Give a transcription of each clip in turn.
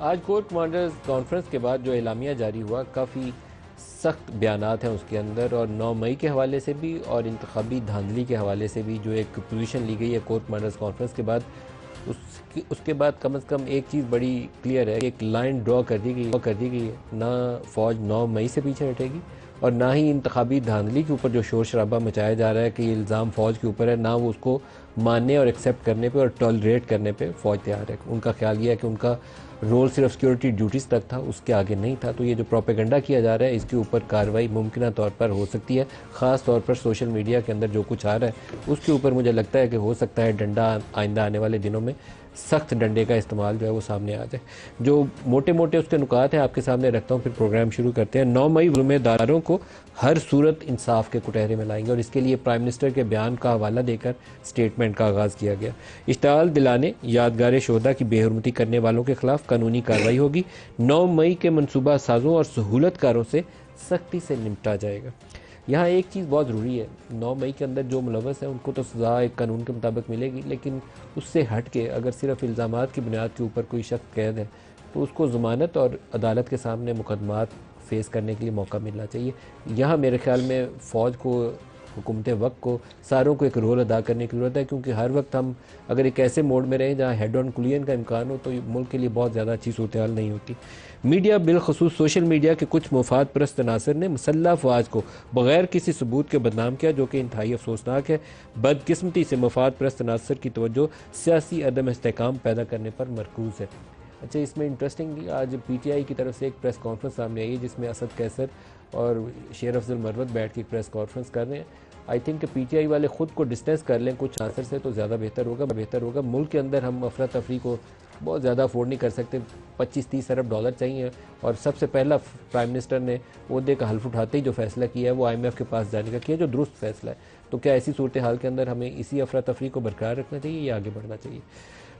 आज core commanders conference के बाद जो एलामिया जारी हुआ, काफ़ी सख्त बयानात हैं उसके अंदर, और 9 मई के हवाले से भी और इंतखाबी धांधली के हवाले से भी जो एक पोजीशन ली गई है कोर कमांडर्स कॉन्फ्रेंस के बाद, उसके बाद कम से कम एक चीज़ बड़ी क्लियर है, एक लाइन ड्रॉ कर दी गई है। ना फ़ौज 9 मई से पीछे हटेगी और ना ही इंतखाबी धांधली के ऊपर जो शोर शराबा मचाया जा रहा है कि इल्ज़ाम फ़ौज के ऊपर है, ना वो उसको मानने और एक्सेप्ट करने पे और टॉलरेट करने पे फ़ौज तैयार है। उनका ख्याल ये है कि उनका रोल सिर्फ सिक्योरिटी ड्यूटीज़ तक था, उसके आगे नहीं था। तो ये जो प्रोपेगेंडा किया जा रहा है, इसके ऊपर कार्रवाई मुमकिन तौर पर हो सकती है। ख़ास तौर पर सोशल मीडिया के अंदर जो कुछ आ रहा है उसके ऊपर मुझे लगता है कि हो सकता है डंडा आइंदा आने वाले दिनों में सख्त डंडे का इस्तेमाल जो है वो सामने आ जाए। जो मोटे मोटे उसके नुकात हैं आपके सामने रखता हूँ, फिर प्रोग्राम शुरू करते हैं। 9 मई जुम्मेदारों को हर सूरत इंसाफ के कुटहरे में लाएंगे और इसके लिए प्राइम मिनिस्टर के बयान का हवाला देकर स्टेटमेंट का आगाज़ किया गया। इश्ताल दिलाने यादगार शोहदा की बेहरमती करने वालों के खिलाफ कानूनी कार्रवाई होगी। 9 मई के मनसूबा साजों और सहूलतकारों से सख्ती से निपटा जाएगा। यहाँ एक चीज़ बहुत ज़रूरी है, 9 मई के अंदर जो मुलव्वस है उनको तो सज़ा एक कानून के मुताबिक मिलेगी, लेकिन उससे हट के अगर सिर्फ इल्ज़ामात की बुनियाद के ऊपर कोई शख्स कैद है तो उसको ज़मानत और अदालत के सामने मुकदमात फेस करने के लिए मौका मिलना चाहिए। यहाँ मेरे ख्याल में फ़ौज को, हुकूमत वक्त को, सारों को एक रोल अदा करने की ज़रूरत है, क्योंकि हर वक्त हम अगर एक ऐसे मोड में रहें जहाँ हेड ऑन कुलियन का इम्कान हो तो मुल्क के लिए बहुत ज़्यादा अच्छी सूरत हाल नहीं होती। मीडिया, बिलखसूस सोशल मीडिया के कुछ मुफाद परस्त अनासर ने मुसल्लह अफवाज को बगैर किसी सबूत के बदनाम किया, जो कि इंतहाई अफसोसनाक है। बदकिस्मती से मुफाद परस्त अनासर की तवज्जो सियासी अदम इस्तेहकाम पैदा करने पर मरकूज़ है। अच्छा, इसमें इंटरेस्टिंग आज PTI की तरफ से एक प्रेस कॉन्फ्रेंस सामने आई है जिसमें असद कैसर और शेर अफजल मरवत बैठ के एक प्रेस कॉन्फ्रेंस कर रहे हैं। आई थिंक PTI वाले ख़ुद को डिस्टेंस कर लें कुछ आंसर से तो ज़्यादा बेहतर होगा। मुल्क के अंदर हम अफरा तफरी को बहुत ज़्यादा अफोर्ड नहीं कर सकते। 25-30 अरब डॉलर चाहिए, और सबसे पहला प्राइम मिनिस्टर ने ओहदे का हल्फ उठाते ही जो फैसला किया है वो IMF के पास जाने का किया, जो दुरुस्त फैसला है। तो क्या ऐसी सूरत हाल के अंदर हमें इसी अफरा तफरी को बरकरार रखना चाहिए या आगे बढ़ना चाहिए?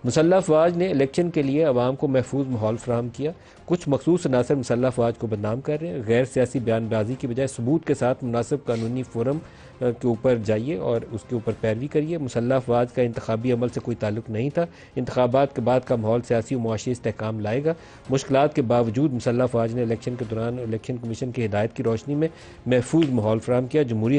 मुसल्लह अफवाज ने इलेक्शन के लिए अवाम को महफूज माहौल फ्राहम किया। कुछ मखसूस अनासर मुसल्लह अफवाज को बदनाम कर रहे हैं। गैर सियासी बयानबाजी की बजाय सबूत के साथ मुनासिब कानूनी फोरम के ऊपर जाइए और उसके ऊपर पैरवी करिए। मुसल्लह अफवाज का इंतखाबी अमल से कोई ताल्लुक नहीं था। इंतखाबात के बाद का माहौल सियासी और मुआशी इस्तेहकाम लाएगा। मुश्किलात के बावजूद मुसल्लह अफवाज ने इलेक्शन के दौरान इलेक्शन कमीशन की हिदायत की रोशनी में महफूज माहौल फ्राहम किया। जमहूरी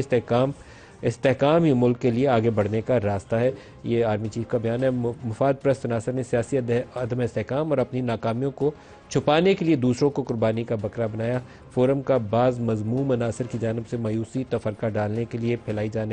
इस्तेहकाम ही मुल्क के लिए आगे बढ़ने का रास्ता है, ये आर्मी चीफ का बयान है। मुफाद परस्त अनासर ने सियासी अदम इस्तेहकाम और अपनी नाकामियों को छुपाने के लिए दूसरों को कुर्बानी का बकरा बनाया। फोरम का बाज़ मज़मूम अनासर की जानिब से मायूसी, तफरका डालने के लिए फैलाई जाने